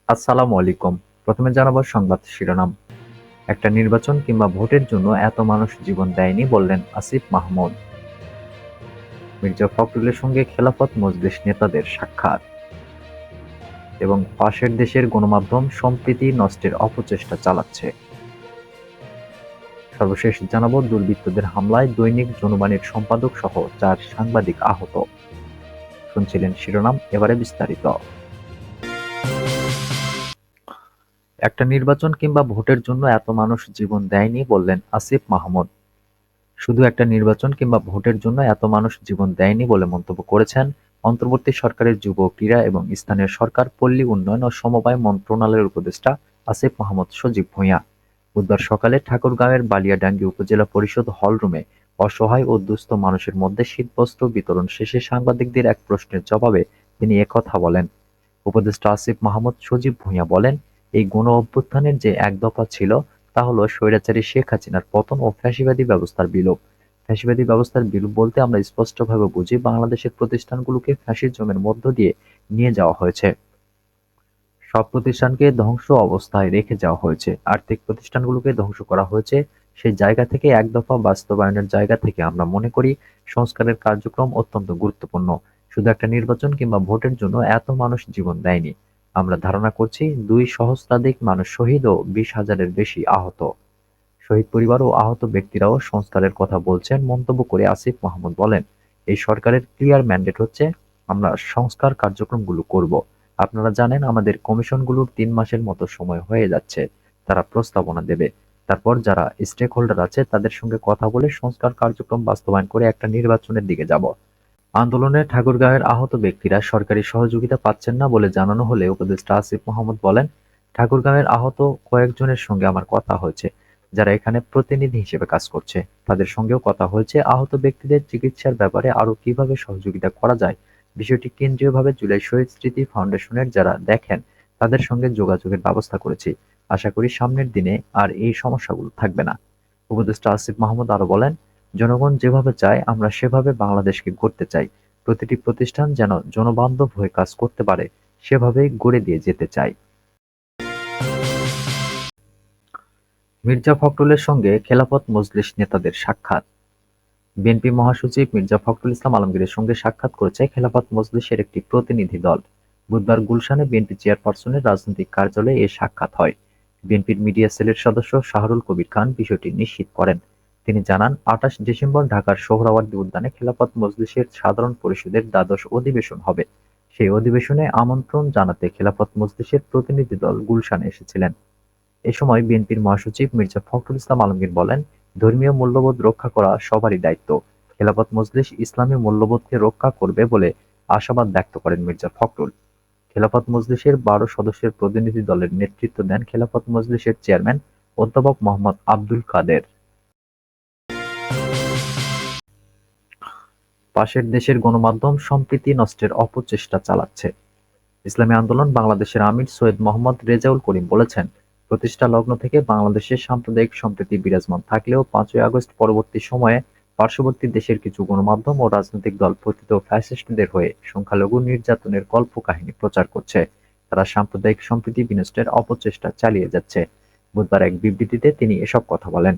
আসসালামু আলাইকুম। প্রথমে জানাবো সংবাদ শিরোনাম। একটা নির্বাচন কিংবা ভোটের জন্য এত মানুষ জীবন দেয়নি বললেন আসিফ মাহমুদ। মির্জা ফখরুলের সঙ্গে খেলাফত মজলিস নেতাদের সাক্ষাৎ। এবং পাশের দেশের গণমাধ্যম সম্প্রীতি নষ্টের অপচেষ্টা চালাচ্ছে। সর্বশেষ জানাবো দুর্বৃত্তদের হামলায় দৈনিক জনবাণীর সম্পাদক সহ 4 সাংবাদিক আহত। শুনছিলেন শিরোনাম, এবারে বিস্তারিত। একটা নির্বাচন কিংবা ভোটের জন্য এত মানুষ জীবন দেয়নি বললেন আসিফ মাহমুদ। শুধু একটা নির্বাচন কিংবা ভোটের জন্য এত মানুষ জীবন দেয়নি বলে মন্তব্য করেছেন অন্তর্বর্তী সরকারের যুব, ক্রীড়া এবং স্থানীয় সরকার, পল্লী উন্নয়ন ও সমবায় মন্ত্রণালয়ের উপদেষ্টা আসিফ মাহমুদ সজীব ভূঁইয়া। বুধবার সকালে ঠাকুরগাঁওয়ের বালিয়াডাঙ্গি উপজেলা পরিষদ হলরুমে অসহায় ও দুস্থ মানুষের মধ্যে শীতবস্ত্র বিতরণ শেষে সাংবাদিকদের এক প্রশ্নের জবাবে তিনি একথা বলেন। উপদেষ্টা আসিফ মাহমুদ সজীব ভূঁইয়া বলেন, এই গণ-অভ্যুত্থানের যে এক দফা ছিল তা হলো স্বৈরাচারী শেখ হাসিনার পতন ও ফ্যাসিবাদী ব্যবস্থার বিলোপ। ফ্যাসিবাদী ব্যবস্থার বিলোপ বলতে আমরা স্পষ্টভাবে বুঝি বাংলাদেশের প্রতিষ্ঠানগুলোকে ফ্যাসিজমের মধ্য দিয়ে নিয়ে যাওয়া হয়েছে। সব প্রতিষ্ঠানকে ধ্বংস অবস্থায় রেখে যাওয়া হয়েছে। আর্থিক প্রতিষ্ঠানগুলোকে ধ্বংস করা হয়েছে। সেই জায়গা থেকে এক দফা বাস্তবায়নের জায়গা থেকে আমরা মনে করি সংস্কারের কার্যক্রম অত্যন্ত গুরুত্বপূর্ণ। শুধু একটা নির্বাচন কিংবা ভোটের জন্য এত মানুষ জীবন দেয়নি। আমরা ধারণা করছি 2 সহস্রাধিক মানুষ শহীদ ও 20,000-এর বেশি আহত। শহীদ পরিবার ও আহত ব্যক্তিরাও সংস্কারের কথা বলছেন মন্তব্য করে আসিফ মাহমুদ বলেন, এই সরকারের ক্লিয়ার ম্যান্ডেট হচ্ছে আমরা সংস্কার কার্যক্রমগুলো করব। আপনারা জানেন আমাদের কমিশনগুলোর 3 মাসের মতো সময় হয়ে যাচ্ছে। তারা প্রস্তাবনা দেবে। তারপর যারা স্টেক হোল্ডার আছে তাদের সঙ্গে কথা বলে সংস্কার কার্যক্রম বাস্তবায়ন করে একটা নির্বাচনের দিকে যাব। আন্দোলনে ঠাকুরগাঁওয়ের আহত ব্যক্তিরা সরকারি সহযোগিতা পাচ্ছেন না বলে জানানো হলে উপদেষ্টা আসিফ মাহমুদ বলেন, ঠাকুরগাঁওয়ের আহত কয়েকজনের সঙ্গে আমার কথা হয়েছে, যারা এখানে প্রতিনিধি হিসেবে কাজ করছে। তাদের সঙ্গেও কথা হয়েছে আহত ব্যক্তিদের চিকিৎসার ব্যাপারে আরও কিভাবে সহযোগিতা করা যায়। বিষয়টি কেন্দ্রীয়ভাবে জুলাই শহীদ স্মৃতি ফাউন্ডেশনের যারা দেখেন তাদের সঙ্গে যোগাযোগের ব্যবস্থা করেছি। আশা করি সামনের দিনে আর এই সমস্যাগুলো থাকবে না। উপদেষ্টা আসিফ মাহমুদ আরও বলেন, জনগণ যেভাবে চায় আমরা সেভাবে বাংলাদেশকে গড়তে চাই। প্রতিটি প্রতিষ্ঠান যেন জনবান্ধব হয়ে কাজ করতে পারে সেভাবেই গড়ে দিয়ে যেতে চাই। মির্জা ফখরুলের সঙ্গে খেলাফত মজলিস নেতাদের সাক্ষাৎ। বিএনপি মহাসচিব মির্জা ফখরুল ইসলাম আলমগীরের সঙ্গে সাক্ষাৎ করেছে খেলাফত মজলিসের একটি প্রতিনিধি দল। বুধবার গুলশানে বিএনপি চেয়ারপারসনের রাজনৈতিক কার্যালয়ে এ সাক্ষাৎ হয়। বিএনপির মিডিয়া সেলের সদস্য শাহরুল কবির খান বিষয়টি নিশ্চিত করেন। তিনি জানান, ২৮ ডিসেম্বর ঢাকার সোহরাওয়ার্দী উদ্যানে খেলাফত মজলিসের সাধারণ পরিষদের দ্বাদশ অধিবেশন হবে। সেই অধিবেশনে আমন্ত্রণ জানাতে খেলাফত মজলিসের প্রতিনিধি দল গুলশানে এসেছিলেন। এ সময় বিএনপির মহাসচিব মির্জা ফখরুল ইসলাম আলমগীর বলেন, ধর্মীয় মূল্যবোধ রক্ষা করা সবারই দায়িত্ব। খেলাফত মজলিস ইসলামী মূল্যবোধকে রক্ষা করবে বলে আশাবাদ ব্যক্ত করেন মির্জা ফখরুল। খেলাফত মজলিসের ১২ সদস্যের প্রতিনিধি দলের নেতৃত্ব দেন খেলাফত মজলিসের চেয়ারম্যান অধ্যাপক মোহাম্মদ আব্দুল কাদের। পাশের দেশের গণমাধ্যম সম্প্রীতি নষ্টের অপচেষ্টা চালাচ্ছে। ইসলামী আন্দোলন বাংলাদেশের আমির সৈয়দ মোহাম্মদ রেজাউল করিম বলেছেন, প্রতিষ্ঠা লগ্ন থেকে বাংলাদেশে সাম্প্রদায়িক সম্প্রীতি বিরাজমান থাকলেও ৫ই আগস্ট পরবর্তী সময়ে পার্শ্ববর্তী দেশের কিছু গণমাধ্যম ও রাজনৈতিক দল পতিত ফ্যাসিস্টদের হয়ে সংখ্যালঘু নির্যাতনের কল্পকাহিনী প্রচার করছে। তারা সাম্প্রদায়িক সম্প্রীতি বিনষ্টের অপচেষ্টা চালিয়ে যাচ্ছে। বুধবার এক বিবৃতিতে তিনি এসব কথা বলেন।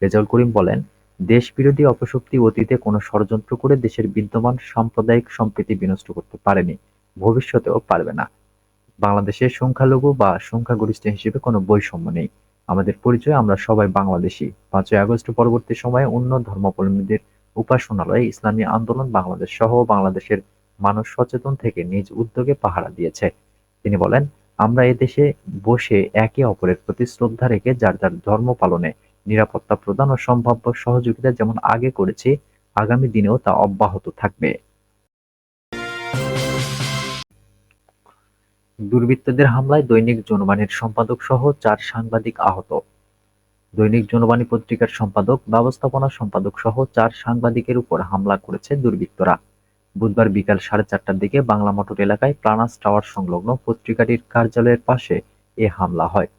রেজাউল করিম বলেন, দেশবিরোধী অপশক্তি অতীতে কোনো ষড়যন্ত্র করে দেশের বিদ্যমান সাম্প্রদায়িক সম্প্রীতি বিনষ্ট করতে পারেনি, ভবিষ্যতেও পারবে না। বাংলাদেশে সংখ্যালঘু বা সংখ্যাগরিষ্ঠ হিসেবে কোনো বৈষম্য নেই। আমাদের পরিচয় আমরা সবাই বাংলাদেশী। ৫ই আগস্ট পরবর্তী সময়ে অন্য ধর্মাবলম্বীদের উপাসনালয়ে ইসলামী আন্দোলন বাংলাদেশ সহ বাংলাদেশের মানুষ সচেতন থেকে নিজ উদ্যোগে পাহারা দিয়েছে। তিনি বলেন, আমরা এদেশে বসে একে অপরের প্রতি শ্রদ্ধা রেখে যার যার ধর্ম পালনে নিরাপত্তা প্রদান ও সম্ভাব্য সহযোগিতা যেমন আগে করেছি, আগামী দিনেও তা অব্যাহত থাকবে। দুর্বৃত্তদের হামলায় দৈনিক জনবাণীর সম্পাদক সহ ৪ সাংবাদিক আহত। দৈনিক জনবাণী পত্রিকার সম্পাদক, ব্যবস্থাপনা সম্পাদক সহ ৪ সাংবাদিকের উপর হামলা করেছে দুর্বৃত্তরা। বুধবার বিকাল ৪:৩০টার দিকে বাংলা মোটর এলাকায় প্লানাস টাওয়ার সংলগ্ন পত্রিকাটির কার্যালয়ের পাশে এ হামলা হয়।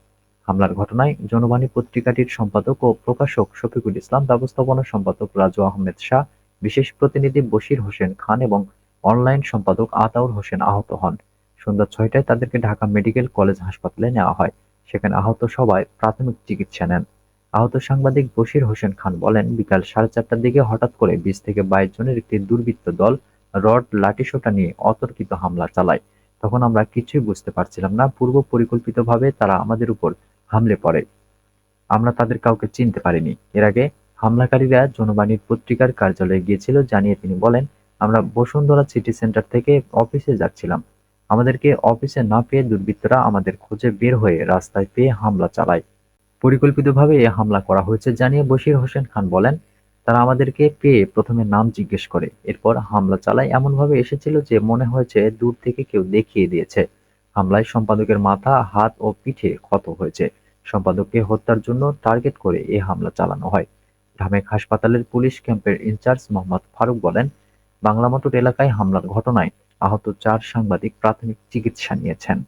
হামলার ঘটনায় জনবাণী পত্রিকাটির সম্পাদক ও প্রকাশক শফিকুল ইসলাম, ব্যবস্থাপনা সম্পাদক রাজু আহমেদ শাহ, বিশেষ প্রতিনিধি বশির হোসেন খান এবং অনলাইন সম্পাদক আতাউর হোসেন আহত হন। সন্ধ্যা ৬টায় তাদেরকে ঢাকা মেডিকেল কলেজ হাসপাতালে নেওয়া হয়। সেখানে আহত সবাই প্রাথমিক চিকিৎসা নেন। আহত সাংবাদিক বশির হোসেন খান বলেন, বিকাল ৪:৩০টার দিকে হঠাৎ করে ২০ থেকে ২২ জনের একটি দুর্বৃত্ত দল রড, লাঠিসোঁটা নিয়ে অতর্কিত হামলা চালায়। তখন আমরা কিছুই বুঝতে পারছিলাম না। পূর্ব পরিকল্পিতভাবে তারা আমাদের উপর হামলে পড়ে। আমরা তাদের কাউকে চিনতে পারিনি। এর আগে হামলাকারীরা জনবাণীর পত্রিকার কার্যালয়ে গিয়েছিল জানিয়ে তিনি বলেন, আমরা বসুন্ধরা সিটি সেন্টার থেকে অফিসে যাচ্ছিলাম। আমাদেরকে অফিসে না পেয়ে দুর্বৃত্তরা আমাদের খোঁজে বের হয়ে রাস্তায় পেয়ে হামলা চালায়। পরিকল্পিতভাবে এ হামলা করা হয়েছে জানিয়ে বশির হোসেন খান বলেন, তারা আমাদেরকে পেয়ে প্রথমে নাম জিজ্ঞেস করে, এরপর হামলা চালায়। এমনভাবে এসেছিল যে মনে হয়েছে দূর থেকে কেউ দেখিয়ে দিয়েছে। হামলায় সম্পাদকের মাথা, হাত ও পিঠে ক্ষত হয়েছে। সম্পাদককে হত্যার জন্য টার্গেট করে এ হামলা চালানো হয়। ঢামেক হাসপাতালের পুলিশ ক্যাম্পের ইনচার্জ মোহাম্মদ ফারুক বলেন, বাংলা মোটর এলাকায় হামলার ঘটনায় আহত ৪ সাংবাদিক প্রাথমিক চিকিৎসা নিয়েছেন।